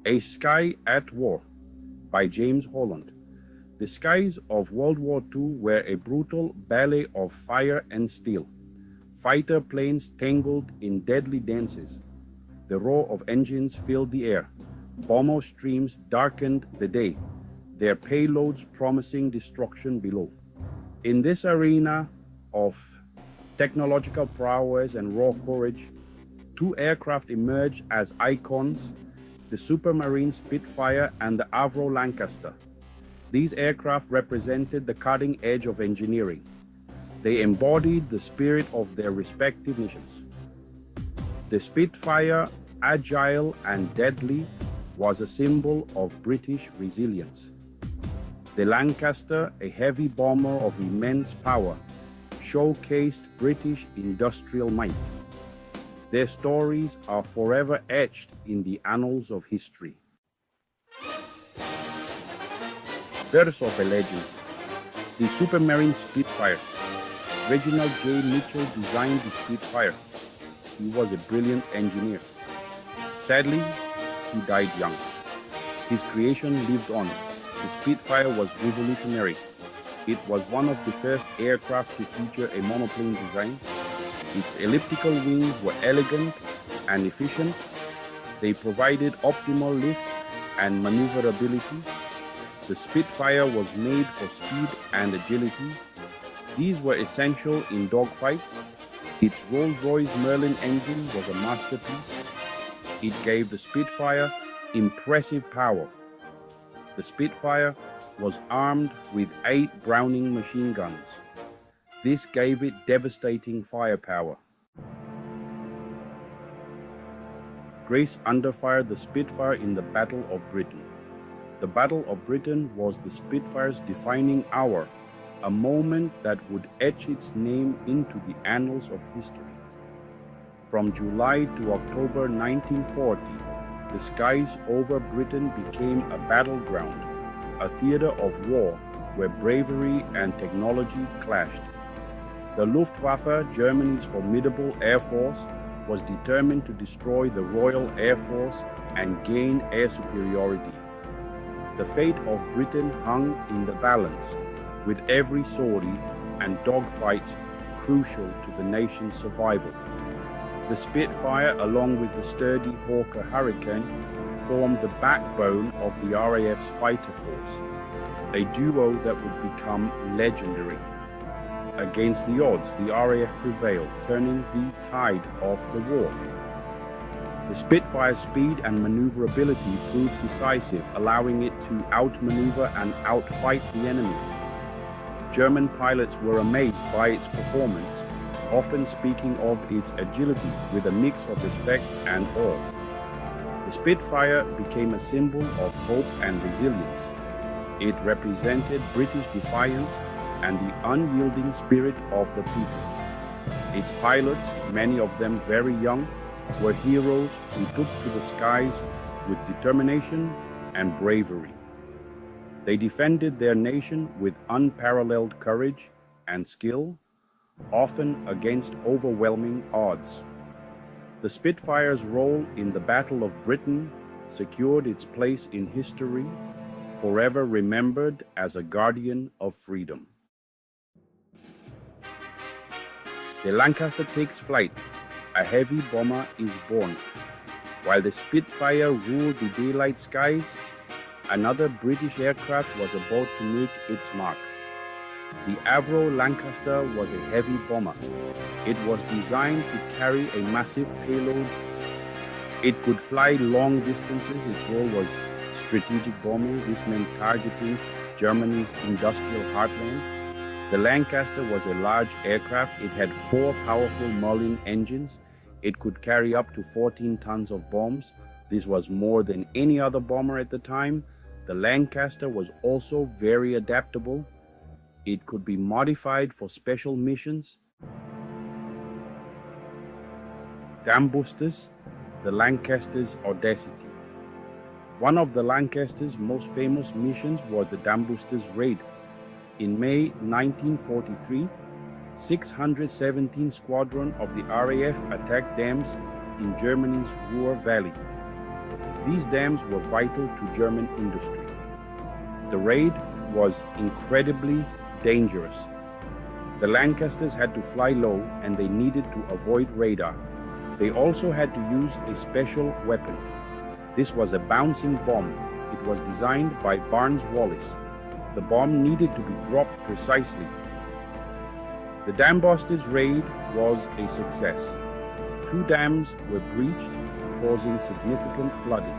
A Sky at War by James Holland. The skies of World War II were a brutal ballet of fire and steel. Fighter planes tangled in deadly dances. The roar of engines filled the air. Bomber streams darkened the day, their payloads promising destruction below. In this arena of technological prowess and raw courage, two aircraft emerged as icons: the Supermarine Spitfire and the Avro Lancaster. These aircraft represented the cutting edge of engineering. They embodied the spirit of their respective missions. The Spitfire, agile and deadly, was a symbol of British resilience. The Lancaster, a heavy bomber of immense power, showcased British industrial might. Their stories are forever etched in the annals of history. Birth of a legend. The Supermarine Spitfire. Reginald J. Mitchell designed the Spitfire. He was a brilliant engineer. Sadly, he died young. His creation lived on. The Spitfire was revolutionary. It was one of the first aircraft to feature a monoplane design. Its elliptical wings were elegant and efficient. They provided optimal lift and maneuverability. The Spitfire was made for speed and agility. These were essential in dogfights. Its Rolls-Royce Merlin engine was a masterpiece. It gave the Spitfire impressive power. The Spitfire was armed with 8 Browning machine guns. This gave it devastating firepower. Grace under fire the Spitfire in the Battle of Britain. The Battle of Britain was the Spitfire's defining hour, a moment that would etch its name into the annals of history. From July to October 1940, the skies over Britain became a battleground, a theater of war where bravery and technology clashed. The Luftwaffe, Germany's formidable air force, was determined to destroy the Royal Air Force and gain air superiority. The fate of Britain hung in the balance, with every sortie and dogfight crucial to the nation's survival. The Spitfire, along with the sturdy Hawker Hurricane, formed the backbone of the RAF's fighter force, a duo that would become legendary. Against the odds, the RAF prevailed, turning the tide of the war. The Spitfire's speed and maneuverability proved decisive, allowing it to outmaneuver and outfight the enemy. German pilots were amazed by its performance, often speaking of its agility with a mix of respect and awe. The Spitfire became a symbol of hope and resilience. It represented British defiance and the unyielding spirit of the people. Its pilots, many of them very young, were heroes who took to the skies with determination and bravery. They defended their nation with unparalleled courage and skill, often against overwhelming odds. The Spitfire's role in the Battle of Britain secured its place in history, forever remembered as a guardian of freedom. The Lancaster takes flight. A heavy bomber is born. While the Spitfire ruled the daylight skies, another British aircraft was about to make its mark. The Avro Lancaster was a heavy bomber. It was designed to carry a massive payload. It could fly long distances. Its role was strategic bombing. This meant targeting Germany's industrial heartland. The Lancaster was a large aircraft. It had 4 powerful Merlin engines. It could carry up to 14 tons of bombs. This was more than any other bomber at the time. The Lancaster was also very adaptable. It could be modified for special missions. Dam boosters, the Lancaster's audacity. One of the Lancaster's most famous missions was the dam boosters raid. In May 1943, 617 Squadron of the RAF attacked dams in Germany's Ruhr Valley. These dams were vital to German industry. The raid was incredibly dangerous. The Lancasters had to fly low and they needed to avoid radar. They also had to use a special weapon. This was a bouncing bomb. It was designed by Barnes-Wallis. The bomb needed to be dropped precisely. The Dambusters raid was a success. 2 dams were breached, causing significant flooding.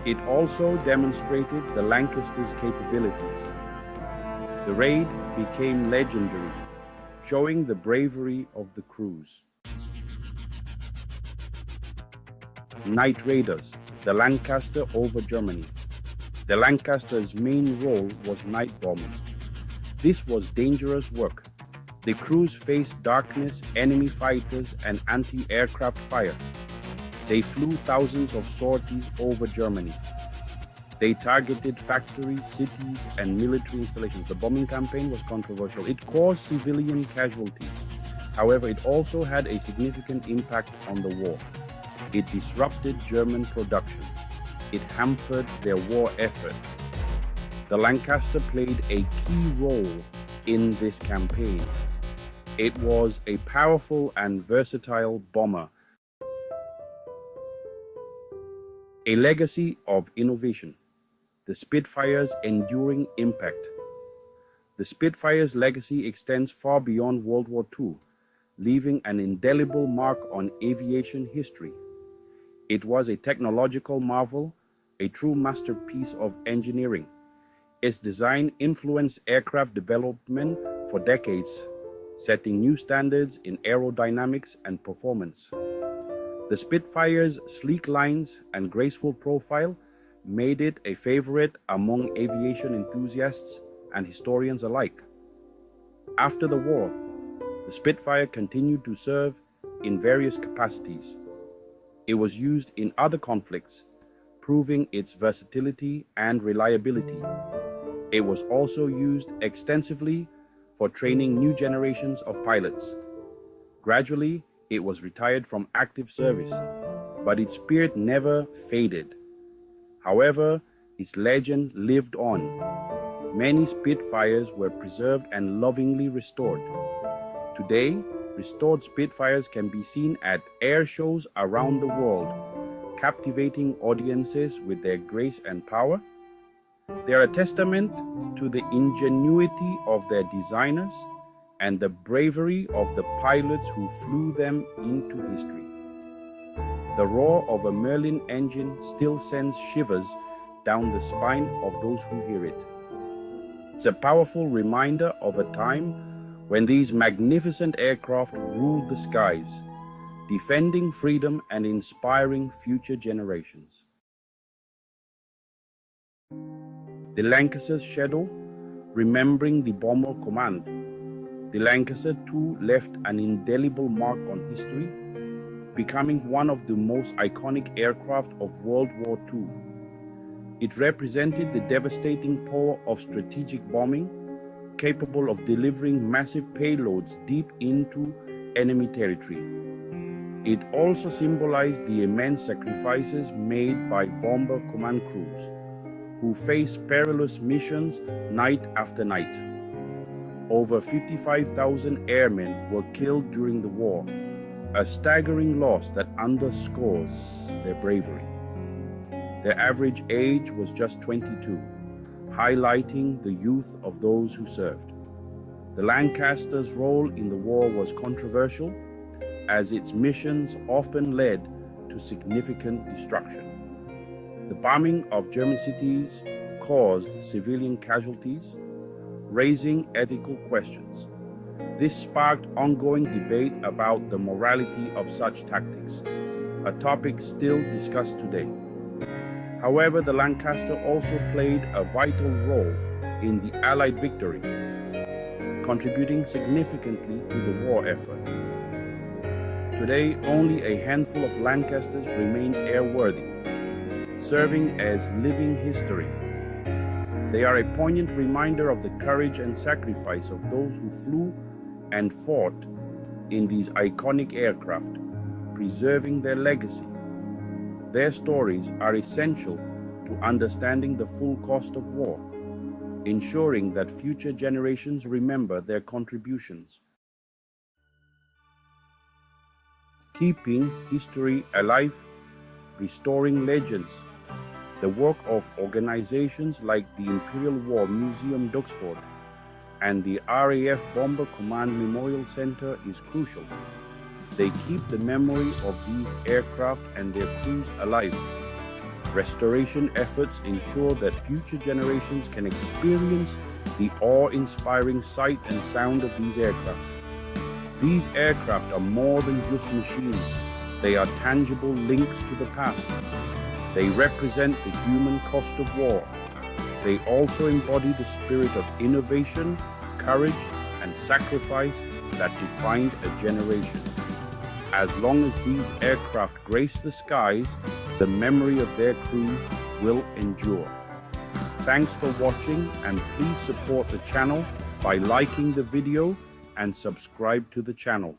It also demonstrated the Lancasters' capabilities. The raid became legendary, showing the bravery of the crews. Night raiders, the Lancaster over Germany. The Lancaster's main role was night bombing. This was dangerous work. The crews faced darkness, enemy fighters, and anti-aircraft fire. They flew thousands of sorties over Germany. They targeted factories, cities, and military installations. The bombing campaign was controversial. It caused civilian casualties. However, it also had a significant impact on the war. It disrupted German production. It hampered their war effort. The Lancaster played a key role in this campaign. It was a powerful and versatile bomber. A legacy of innovation. The Spitfire's enduring impact. The Spitfire's legacy extends far beyond World War II, leaving an indelible mark on aviation history. It was a technological marvel, a true masterpiece of engineering. Its design influenced aircraft development for decades, setting new standards in aerodynamics and performance. The Spitfire's sleek lines and graceful profile made it a favorite among aviation enthusiasts and historians alike. After the war, the Spitfire continued to serve in various capacities. It was used in other conflicts, proving its versatility and reliability. It was also used extensively for training new generations of pilots. Gradually, it was retired from active service, but its spirit never faded. However, its legend lived on. Many Spitfires were preserved and lovingly restored. Today, restored Spitfires can be seen at air shows around the world, captivating audiences with their grace and power. They are a testament to the ingenuity of their designers and the bravery of the pilots who flew them into history. The roar of a Merlin engine still sends shivers down the spine of those who hear it. It's a powerful reminder of a time when these magnificent aircraft ruled the skies, defending freedom and inspiring future generations. The Lancaster's shadow, remembering the bomber command. The Lancaster too left an indelible mark on history, becoming one of the most iconic aircraft of World War II. It represented the devastating power of strategic bombing, capable of delivering massive payloads deep into enemy territory. It also symbolized the immense sacrifices made by bomber command crews, who faced perilous missions night after night. Over 55,000 airmen were killed during the war, a staggering loss that underscores their bravery. Their average age was just 22, highlighting the youth of those who served. The Lancaster's role in the war was controversial, as its missions often led to significant destruction. The bombing of German cities caused civilian casualties, raising ethical questions. This sparked ongoing debate about the morality of such tactics, a topic still discussed today. However, the Lancaster also played a vital role in the Allied victory, contributing significantly to the war effort. Today, only a handful of Lancasters remain airworthy, serving as living history. They are a poignant reminder of the courage and sacrifice of those who flew and fought in these iconic aircraft, preserving their legacy. Their stories are essential to understanding the full cost of war, ensuring that future generations remember their contributions. Keeping history alive, restoring legends. The work of organizations like the Imperial War Museum Duxford and the RAF Bomber Command Memorial Center is crucial. They keep the memory of these aircraft and their crews alive. Restoration efforts ensure that future generations can experience the awe-inspiring sight and sound of these aircraft. These aircraft are more than just machines. They are tangible links to the past. They represent the human cost of war. They also embody the spirit of innovation, courage, and sacrifice that defined a generation. As long as these aircraft grace the skies, the memory of their crews will endure. Thanks for watching, and please support the channel by liking the video and subscribe to the channel.